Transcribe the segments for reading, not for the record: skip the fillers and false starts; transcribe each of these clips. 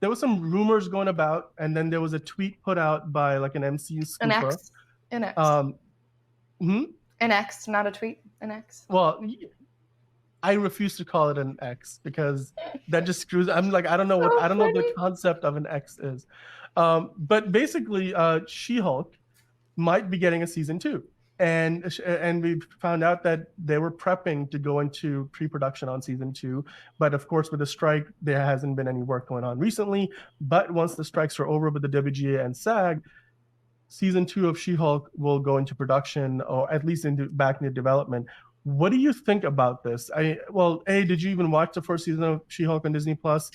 there was some rumors going about, and then there was a tweet put out by like an MCU An scooper. X. An X. Um, hmm? An X, not a tweet. An X. Well, I refuse to call it an X because that just screws. I'm like, I don't know what So I don't know what the funny. concept of an X is. But basically, She-Hulk might be getting a season two, and we found out that they were prepping to go into pre-production on season two. But of course, with the strike, there hasn't been any work going on recently. But once the strikes are over with the WGA and SAG, season two of She-Hulk will go into production, or at least back into development. What do you think about this? Well, A, did you even watch the first season of She-Hulk on Disney Plus?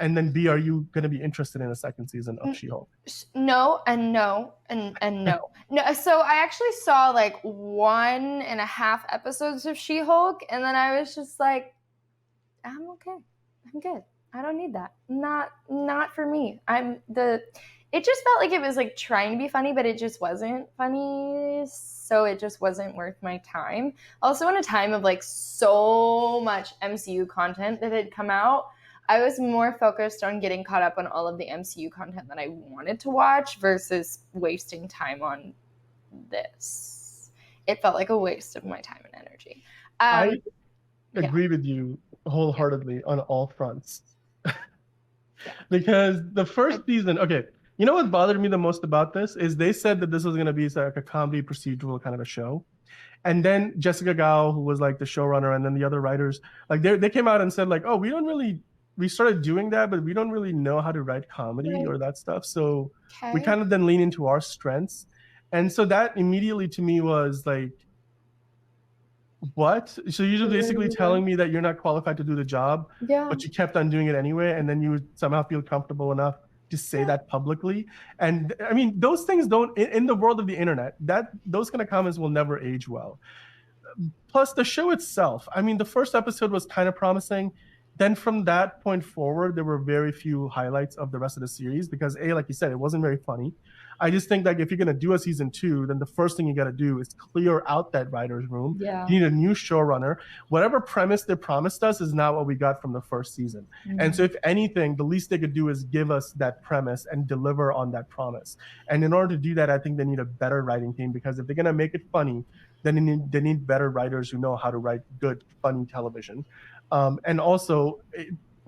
And then B, are you going to be interested in a second season of She-Hulk? No and no and no. No, so I actually saw like 1.5 episodes of She-Hulk, and then I was just like, I'm okay. I'm good. I don't need that. Not for me. It just felt like it was like trying to be funny, but it just wasn't funny. So it just wasn't worth my time. Also, in a time of like so much MCU content that had come out, I was more focused on getting caught up on all of the MCU content that I wanted to watch versus wasting time on this. It felt like a waste of my time and energy. I Yeah. agree with you wholeheartedly on all fronts. Because the first season, okay, you know what bothered me the most about this is they said that this was going to be like a comedy procedural kind of a show. And then Jessica Gao, who was like the showrunner, and then the other writers, like they came out and said like, oh, we started doing that, but we don't really know how to write comedy or that stuff. So we kind of then lean into our strengths. And so that immediately to me was like, what? So you're just basically telling me that you're not qualified to do the job, Yeah. but you kept on doing it anyway, and then you somehow feel comfortable enough to say that publicly. And I mean, those things don't in the world of the internet, that those kind of comments will never age well. Plus the show itself, I mean, the first episode was kind of promising. Then from that point forward, there were very few highlights of the rest of the series because A, like you said, it wasn't very funny. I just think like if you're gonna do a season two, then the first thing you gotta do is clear out that writer's room. Yeah. You need a new showrunner. Whatever premise they promised us is not what we got from the first season. And so if anything, the least they could do is give us that premise and deliver on that promise. And in order to do that, I think they need a better writing team because if they're gonna make it funny, then they need better writers who know how to write good, funny television. And also,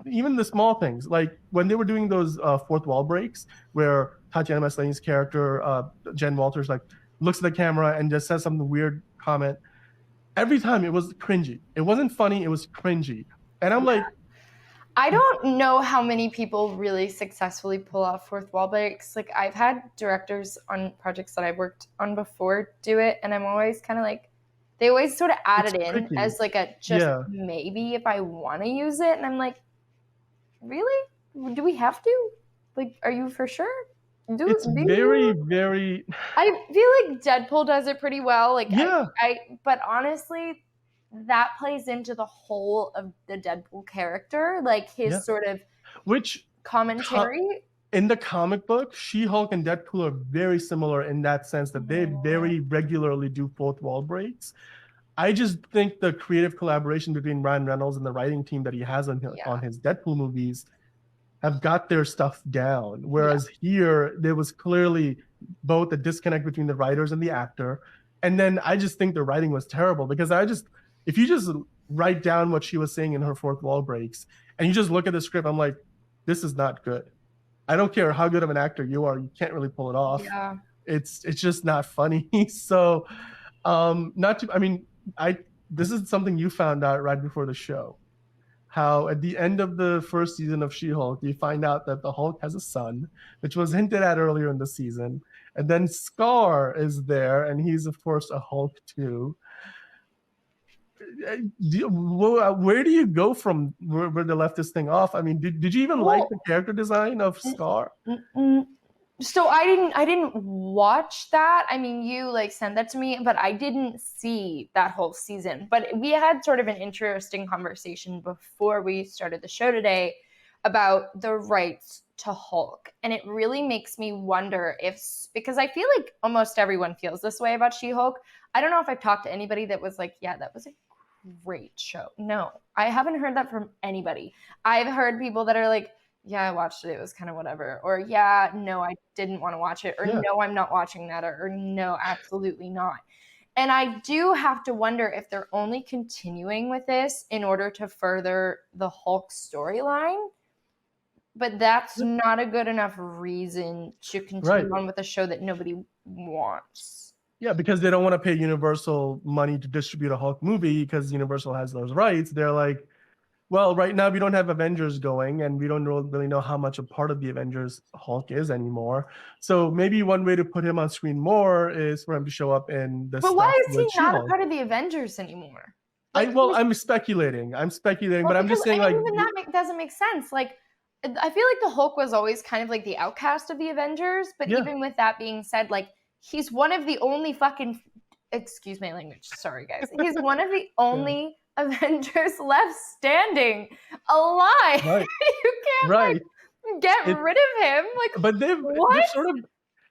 even the small things, like when they were doing those fourth wall breaks, where Tatiana Maslany's character, Jen Walters, like looks at the camera and just says something weird comment. Every time it was cringy. It wasn't funny. It was cringy. And I'm like, I don't know how many people really successfully pull off fourth wall breaks. Like I've had directors on projects that I've worked on before do it, and I'm always kind of like, they always sort of add it in tricky. as like a just maybe if I want to use it, and I'm like, really? Do we have to? Like, are you for sure? It's very, very. I feel like Deadpool does it pretty well. Like, yeah. But honestly, that plays into the whole of the Deadpool character, like his sort of commentary. In the comic book, She-Hulk and Deadpool are very similar in that sense that they very regularly do fourth wall breaks. I just think the creative collaboration between Ryan Reynolds and the writing team that he has on his Deadpool movies have got their stuff down. Whereas here, there was clearly both a disconnect between the writers and the actor. And then I just think the writing was terrible because if you just write down what she was saying in her fourth wall breaks and you just look at the script, I'm like, this is not good. I don't care how good of an actor you are, you can't really pull it off. Yeah. It's just not funny. So this is something you found out right before the show. How at the end of the first season of She-Hulk, you find out that the Hulk has a son, which was hinted at earlier in the season. And then Scar is there, and he's, of course, a Hulk too. Where do you go from where they left this thing off? I mean, did you even like the character design of Scar? So I didn't watch that. I mean, you like sent that to me, but I didn't see that whole season. But we had sort of an interesting conversation before we started the show today about the rights to Hulk. And it really makes me wonder because I feel like almost everyone feels this way about She-Hulk. I don't know if I've talked to anybody that was like, yeah, that was a great show. No, I haven't heard that from anybody. I've heard people that are like, yeah, I watched it. It was kind of whatever. Or yeah, no, I didn't want to watch it. Or Yeah. no, I'm not watching that. Or no, absolutely not. And I do have to wonder if they're only continuing with this in order to further the Hulk storyline. But that's not a good enough reason to Right. continue on with a show that nobody wants. Yeah, because they don't want to pay Universal money to distribute a Hulk movie because Universal has those rights. They're like, well, right now we don't have Avengers going, and we don't really know how much a part of the Avengers Hulk is anymore. So maybe one way to put him on screen more is for him to show up in the But why stuff is he with not a She-Hulk. part of the Avengers anymore? Like, I'm speculating. But I'm because just saying, like, even that doesn't make sense. Like, I feel like the Hulk was always kind of like the outcast of the Avengers. But yeah, even with that being said, like, he's one of the only fucking, excuse my language, sorry guys, he's one of the yeah, only Avengers left standing alive. right, You can't right. like get It, rid of him. Like, but they've what? sort of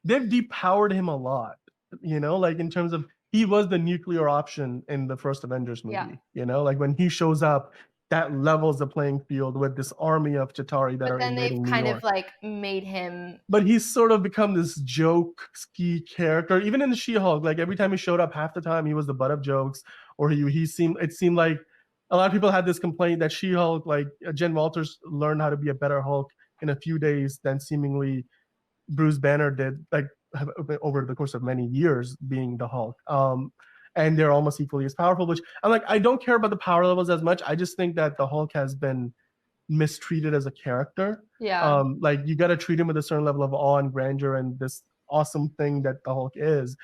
they've depowered him a lot. Like in terms of he was the nuclear option in the first Avengers Yeah. movie. Like when he shows up, that levels the playing field with this army of Chitauri that But are then they've invading New kind of York. like made him. But he's sort of become this joke ski character. Even in the She-Hulk, like every time he showed up, half the time he was the butt of jokes, or he seemed it seemed like a lot of people had this complaint that She-Hulk, like Jen Walters, learned how to be a better Hulk in a few days than seemingly Bruce Banner did, like over the course of many years being the Hulk. And they're almost equally as powerful. Which I'm like, I don't care about the power levels as much. I just think that the Hulk has been mistreated as a character. Yeah. Like you got to treat him with a certain level of awe and grandeur and this awesome thing that the Hulk is.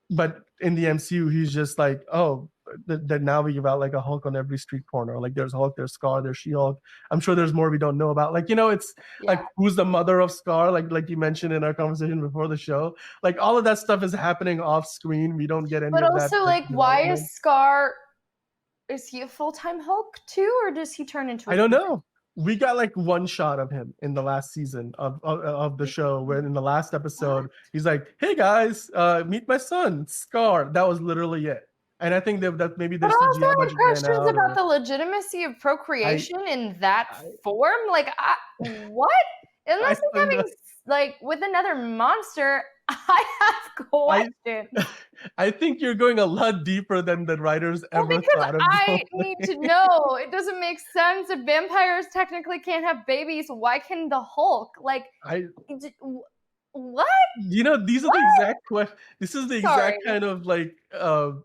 But in the MCU, he's just like, oh, that now we give out like a Hulk on every street corner. Like there's Hulk, there's Scar, there's She-Hulk. I'm sure there's more we don't know about. Like, it's Yeah. like who's the mother of Scar? Like you mentioned in our conversation before the show. Like all of that stuff is happening off screen. We don't get any But of that also, like, why development. is Scar? Is he a full-time Hulk too, or does he turn into? I don't know. We got like one shot of him in the last season of the show, where in the last episode he's like, "Hey guys, meet my son, Scar." That was literally it. And I think that maybe their But also, CGI I budget have ran questions out, about or the legitimacy of I, procreation in that I, form. Like, what? I Unless it's don't know. having like with another monster, I have I, questions. I think you're going a lot deeper than the writers Well, ever because thought of I need going. to know. It doesn't make sense. If vampires technically can't have babies, why can the Hulk? Like, I what? These are What? the exact questions. This is the Sorry. exact kind of like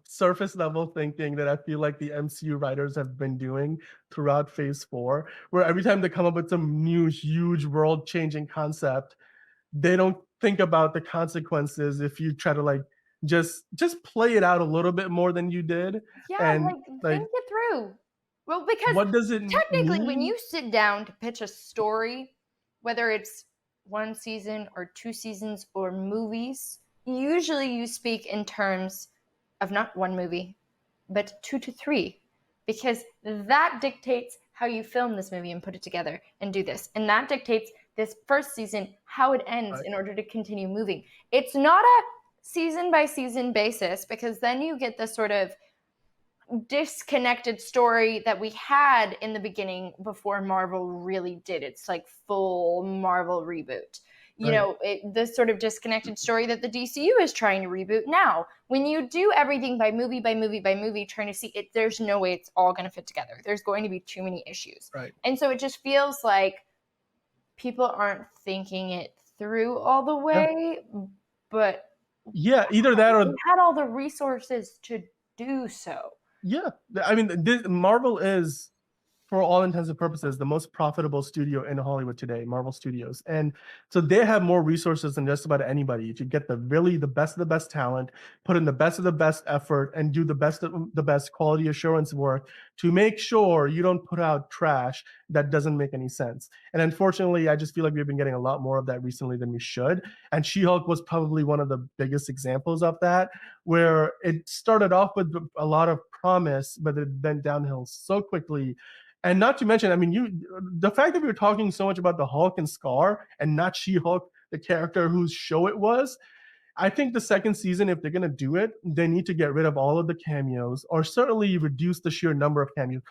surface level thinking that I feel like the MCU writers have been doing throughout Phase 4, where every time they come up with some new huge world changing concept, they don't think about the consequences if you try to like just play it out a little bit more than you did. Yeah, And like like, think it through. Well, because what does it technically, when mean? you sit down to pitch a story, whether it's one season or two seasons or movies, usually you speak in terms of not one movie, but 2 to 3, because that dictates how you film this movie and put it together and do this. And that dictates this first season, how it ends in order to continue moving. It's not a season by season basis, because then you get this sort of disconnected story that we had in the beginning before Marvel really did its like full Marvel reboot. This sort of disconnected story that the DCU is trying to reboot now. When you do everything by movie by movie by movie, trying to see it, there's no way it's all going to fit together. There's going to be too many issues. Right. And so it just feels like people aren't thinking it through all the way, but Yeah, either that they or had all the resources to do so. yeah. I mean, Marvel is, for all intents and purposes, the most profitable studio in Hollywood today, Marvel Studios. And so they have more resources than just about anybody to get the best of the best talent, put in the best of the best effort, and do the best of the best quality assurance work to make sure you don't put out trash that doesn't make any sense. And unfortunately, I just feel like we've been getting a lot more of that recently than we should. And She-Hulk was probably one of the biggest examples of that, where it started off with a lot of promise, but it went downhill so quickly. And not to mention, I mean, the fact that we were talking so much about the Hulk and Scar and not She-Hulk, the character whose show it was, I think the second season, if they're going to do it, they need to get rid of all of the cameos, or certainly reduce the sheer number of cameos.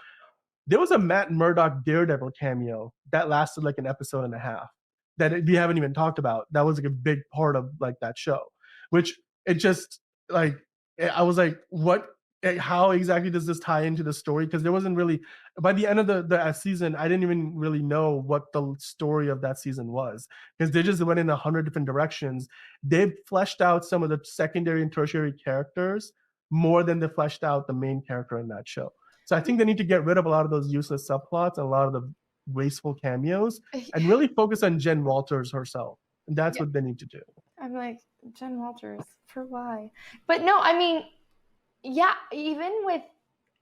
There was a Matt Murdock Daredevil cameo that lasted like an episode and a half that we haven't even talked about. That was like a big part of like that show, which it just like I was like, what? How exactly does this tie into the story? Because there wasn't really by the end of the season, I didn't even really know what the story of that season was because they just went in 100 different directions. They've fleshed out some of the secondary and tertiary characters more than they fleshed out the main character in that show. So I think they need to get rid of a lot of those useless subplots and a lot of the wasteful cameos and really focus on Jen Walters herself. And that's what they need to do. I'm like, Jen Walters, for why? But no, I mean, yeah, even with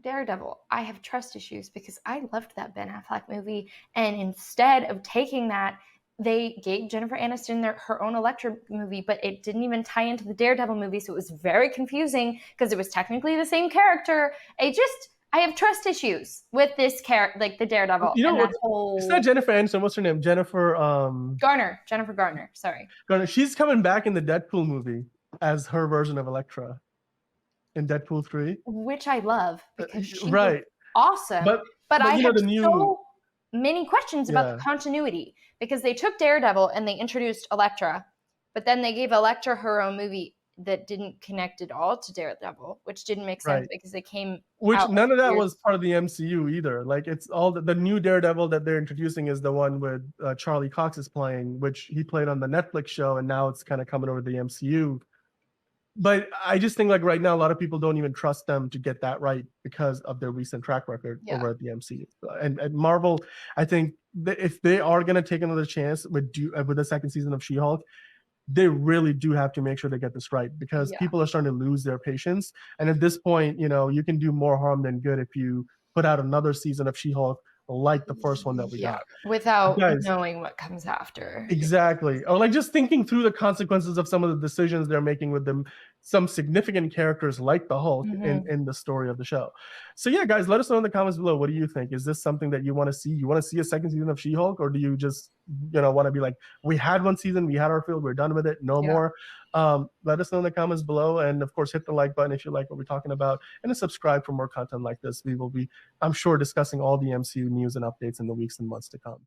Daredevil, I have trust issues because I loved that Ben Affleck movie. And instead of taking that, they gave Jennifer Aniston her own Elektra movie, but it didn't even tie into the Daredevil movie. So it was very confusing because it was technically the same character. I have trust issues with this character, like the Daredevil. You know, and that whole... It's not Jennifer Aniston. What's her name? Jennifer Garner. Sorry. Garner. She's coming back in the Deadpool movie as her version of Elektra in Deadpool 3. Which I love because she's awesome. But I have so many questions about the continuity because they took Daredevil and they introduced Elektra, but then they gave Elektra her own movie that didn't connect at all to Daredevil, which didn't make sense because they came none of that was part of the MCU either. Like it's all the new Daredevil that they're introducing is the one with Charlie Cox is playing, which he played on the Netflix show, and now it's kind of coming over to the MCU. But I just think like right now a lot of people don't even trust them to get that right because of their recent track record over at the MCU. And Marvel, I think that if they are going to take another chance with the second season of She-Hulk, they really do have to make sure they get this right because people are starting to lose their patience. And at this point, you can do more harm than good if you put out another season of She-Hulk like the first one that we got. Without knowing what comes after. Exactly. Or like just thinking through the consequences of some of the decisions they're making with them, some significant characters like the Hulk in the story of the show. So yeah, guys, let us know in the comments below. What do you think? Is this something that you want to see? You want to see a second season of She-Hulk, or do you just want to be like, we had one season, we had our fill, we're done with it, no more? Let us know in the comments below, and of course hit the like button if you like what we're talking about, and to subscribe for more content like this. We will be, I'm sure, discussing all the MCU news and updates in the weeks and months to come.